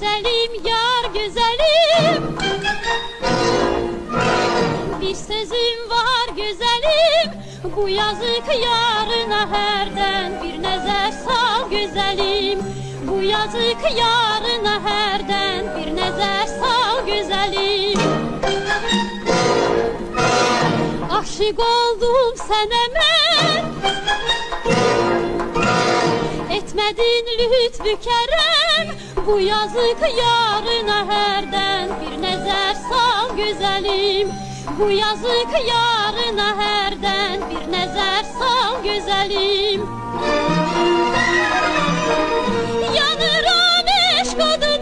güzelim, yar güzelim. Bir sözüm var güzelim, bu yazık yarına herden bir nezer sal güzelim. Bu yazık yarına herden bir nezer sal güzelim. Aşık oldum seneme, etmedin lütfü kerem. Bu yazık yarına herden bir nezer sal güzelim. Bu yazık yarına herden bir nezer sal güzelim. Yanıram eşk odu